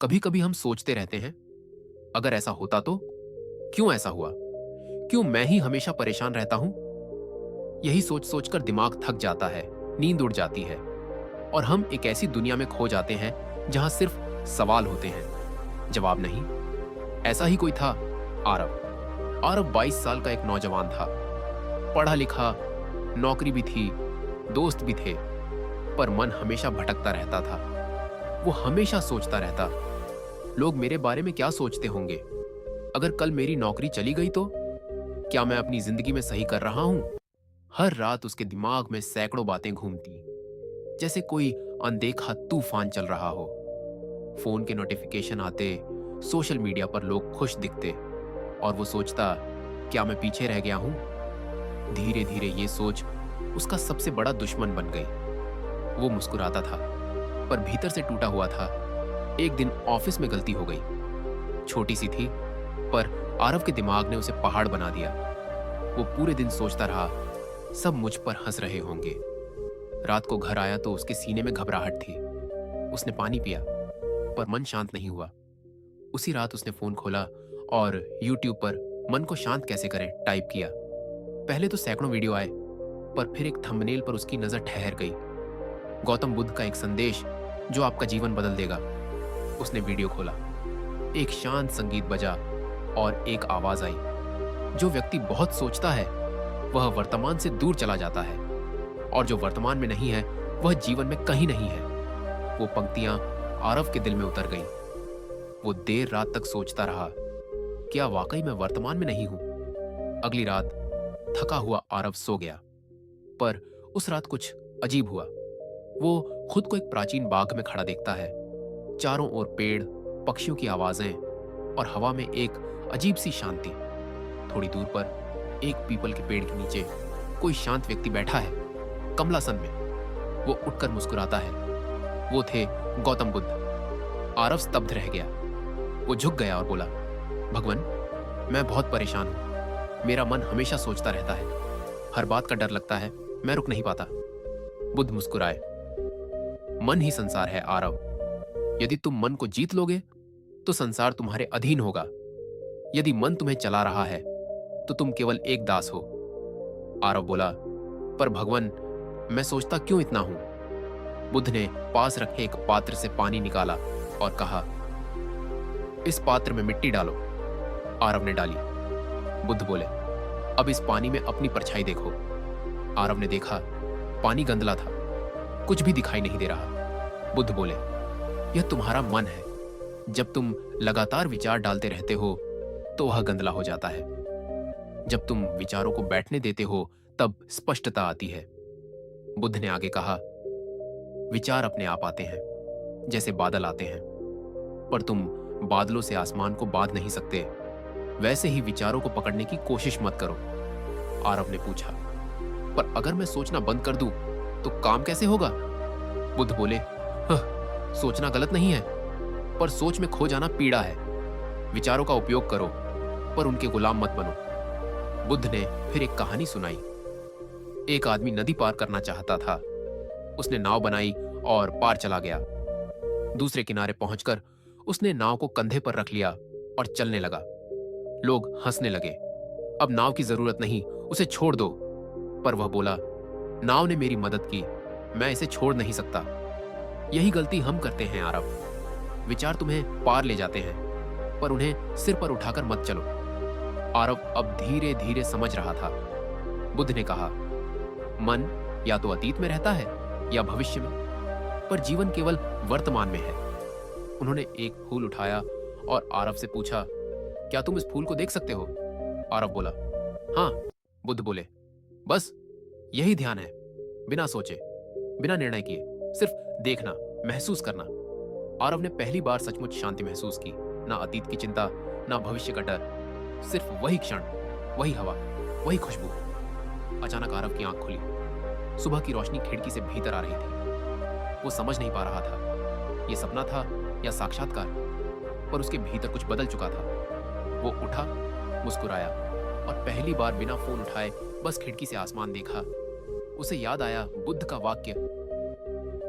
कभी कभी हम सोचते रहते हैं, अगर ऐसा होता तो? क्यों ऐसा हुआ? क्यों मैं ही हमेशा परेशान रहता हूं? यही सोच सोचकर दिमाग थक जाता है, नींद उड़ जाती है और हम एक ऐसी दुनिया में खो जाते हैं जहां सिर्फ सवाल होते हैं, जवाब नहीं। ऐसा ही कोई था, आरव। आरव 22 साल का एक नौजवान था। पढ़ा लिखा, नौकरी भी थी, दोस्त भी थे, पर मन हमेशा भटकता रहता था। वो हमेशा सोचता रहता, लोग मेरे बारे में क्या सोचते होंगे? अगर कल मेरी नौकरी चली गई तो? क्या मैं अपनी जिंदगी में सही कर रहा हूं? हर रात उसके दिमाग में सैकड़ों बातें घूमती, जैसे कोई अनदेखा तूफान चल रहा हो। फोन के नोटिफिकेशन आते, सोशल मीडिया पर लोग खुश दिखते और वो सोचता, क्या मैं पीछे रह गया हूं? धीरे धीरे ये सोच उसका सबसे बड़ा दुश्मन बन गई। वो मुस्कुराता था, पर भीतर से टूटा हुआ था। एक दिन ऑफिस में गलती हो गई। छोटी सी थी, पर आरव के दिमाग ने उसे पहाड़ बना दिया। वो पूरे दिन सोचता रहा, सब मुझ पर हंस रहे होंगे। रात को घर आया तो उसके सीने में घबराहट थी। उसने पानी पिया, पर मन शांत नहीं हुआ। उसी रात उसने फोन खोला और यूट्यूब पर मन को शांत कैसे करें टाइप किया। पहले तो सैकड़ों वीडियो आए, पर फिर एक थंबनेल पर उसकी नजर ठहर गई। गौतम बुद्ध का एक संदेश जो आपका जीवन बदल देगा। उसने वीडियो खोला। एक शांत संगीत बजा और एक आवाज आई, जो व्यक्ति बहुत सोचता है वह वर्तमान से दूर चला जाता है, और जो वर्तमान में नहीं है वह जीवन में कहीं नहीं है। वो पंक्तियां आरव के दिल में उतर गईं। वो देर रात तक सोचता रहा, क्या वाकई मैं वर्तमान में नहीं हूं? अगली रात थका हुआ आरव सो गया, पर उस रात कुछ अजीब हुआ। वो खुद को एक प्राचीन बाग में खड़ा देखता है। चारों ओर पेड़, पक्षियों की आवाजें और हवा में एक अजीब सी शांति। थोड़ी दूर पर एक पीपल के पेड़ के नीचे कोई शांत व्यक्ति बैठा है, कमलासन में। वो उठकर मुस्कुराता है। वो थे गौतम बुद्ध। आरव स्तब्ध रह गया। वो झुक गया और बोला, भगवान, मैं बहुत परेशान हूं। मेरा मन हमेशा सोचता रहता है, हर बात का डर लगता है, मैं रुक नहीं पाता। बुद्ध मुस्कुराए। मन ही संसार है आरव। यदि तुम मन को जीत लोगे तो संसार तुम्हारे अधीन होगा। यदि मन तुम्हें चला रहा है तो तुम केवल एक दास हो। आरव बोला, पर भगवान, मैं सोचता क्यों इतना हूं? बुद्ध ने पास रखे एक पात्र से पानी निकाला और कहा, इस पात्र में मिट्टी डालो। आरव ने डाली। बुद्ध बोले, अब इस पानी में अपनी परछाई देखो। आरव ने देखा, पानी गंदला था, कुछ भी दिखाई नहीं दे रहा। बुद्ध बोले, यह तुम्हारा मन है। जब तुम लगातार विचार डालते रहते हो तो वह गंदला हो जाता है। जब तुम विचारों को बैठने देते हो तब स्पष्टता आती है। बुद्ध ने आगे कहा, विचार अपने आप आते हैं, जैसे बादल आते हैं, पर तुम बादलों से आसमान को बांध नहीं सकते। वैसे ही विचारों को पकड़ने की कोशिश मत करो। आरव ने पूछा, पर अगर मैं सोचना बंद कर दूं तो काम कैसे होगा? बुद्ध बोले, सोचना गलत नहीं है, पर सोच में खो जाना पीड़ा है। विचारों का उपयोग करो, पर उनके गुलाम मत बनो। बुद्ध ने फिर एक कहानी सुनाई। एक आदमी नदी पार करना चाहता था। उसने नाव बनाई और पार चला गया। दूसरे किनारे पहुंचकर उसने नाव को कंधे पर रख लिया और चलने लगा। लोग हंसने लगे। अब नाव की जरूरत नहीं, उसे छोड़ दो। पर वह बोला, नाव ने मेरी मदद की, मैं इसे छोड़ नहीं सकता। यही गलती हम करते हैं आरव। विचार तुम्हें पार ले जाते हैं, पर उन्हें सिर पर उठाकर मत चलो। आरव अब धीरे धीरे समझ रहा था। बुद्ध ने कहा, मन या तो अतीत में रहता है या भविष्य में, पर जीवन केवल वर्तमान में है। उन्होंने एक फूल उठाया और आरव से पूछा, क्या तुम इस फूल को देख सकते हो? आरव बोला, हाँ। बुद्ध बोले, बस यही ध्यान है, बिना सोचे, बिना निर्णय किए, सिर्फ देखना, महसूस करना। आरव ने पहली बार सचमुच शांति महसूस की। ना अतीत की चिंता, ना भविष्य का डर, सिर्फ वही क्षण, वही हवा, वही खुशबू। अचानक आरव की आंख खुली। सुबह की रोशनी खिड़की से भीतर आ रही थी। वो समझ नहीं पा रहा था ये सपना था या साक्षात्कार, पर उसके भीतर कुछ बदल चुका था। वो उठा, मुस्कुराया और पहली बार बिना फोन उठाए बस खिड़की से आसमान देखा। उसे याद आया बुद्ध का वाक्य,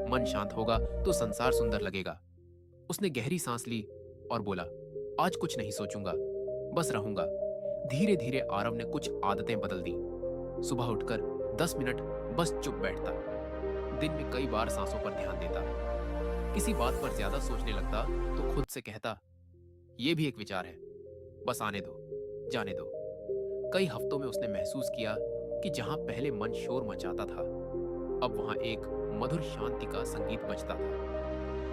मन शांत होगा तो संसार सुंदर लगेगा। उसने गहरी सांस ली और बोला, आज कुछ नहीं सोचूंगा, बस रहूंगा। धीरे धीरे आरव ने कुछ आदतें बदल दी। सुबह उठकर 10 मिनट बस चुप बैठता। दिन में कई बार सांसों पर ध्यान देता। किसी बात पर ज्यादा सोचने लगता तो खुद से कहता, यह भी एक विचार है, बस आने दो, जाने दो। कई हफ्तों में उसने महसूस किया कि जहां पहले मन शोर मचाता था, अब वहां एक मधुर शांति का संगीत बजता था।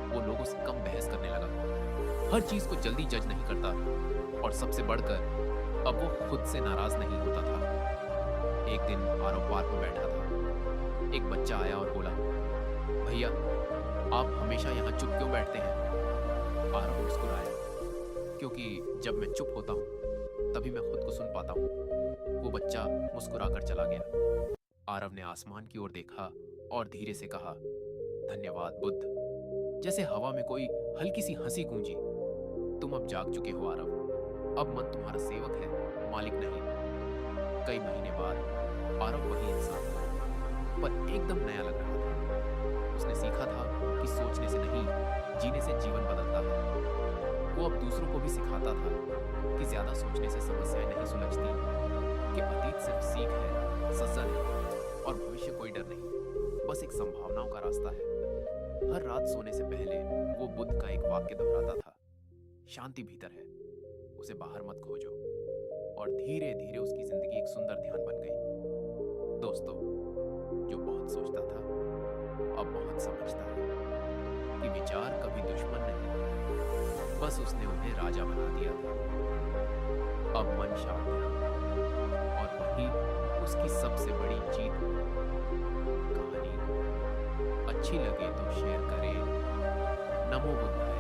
वो लोगों से कम बहस करने लगा, हर चीज को जल्दी जज नहीं करता, और सबसे बढ़कर अब वो खुद से नाराज नहीं होता था। एक दिन आरव पार्क में बैठा था। एक बच्चा आया और बोला, भैया आप हमेशा यहाँ चुप क्यों बैठते हैं? आरव मुस्कुराया, क्योंकि जब मैं चुप होता हूँ तभी मैं खुद को सुन पाता हूँ। वो बच्चा मुस्कुराकर चला गया। आरव ने आसमान की ओर देखा और धीरे से कहा, धन्यवाद बुद्ध। जैसे हवा में कोई हल्की सी हंसी गूंजी। तुम अब जाग चुके हो आरव, अब मन तुम्हारा सेवक है, मालिक नहीं। कई महीने बाद आरव वही इंसान था, पर एकदम नया लग रहा था। उसने सीखा था कि सोचने से नहीं, जीने से जीवन बदलता है। वो अब दूसरों को भी सिखाता था कि ज्यादा सोचने से समस्याएं नहीं सुलझती, कि अतीत सिर्फ सीख है, सजा है, और भविष्य कोई डर नहीं, बस एक संभावनाओं का रास्ता है। हर रात सोने से पहले वो बुद्ध का एक वाक्य दोहराता था, शांति भीतर है, उसे बाहर मत खोजो। और धीरे धीरे उसकी जिंदगी एक सुंदर ध्यान बन गई। दोस्तों, जो बहुत सोचता था अब बहुत समझता है कि विचार कभी दुश्मन नहीं, बस उसने उन्हें राजा बना दिया था। अब मन शांत है और वही उसकी सबसे बड़ी जीत है। कहानी अच्छी लगे तो शेयर करें। नमो बुद्धाय।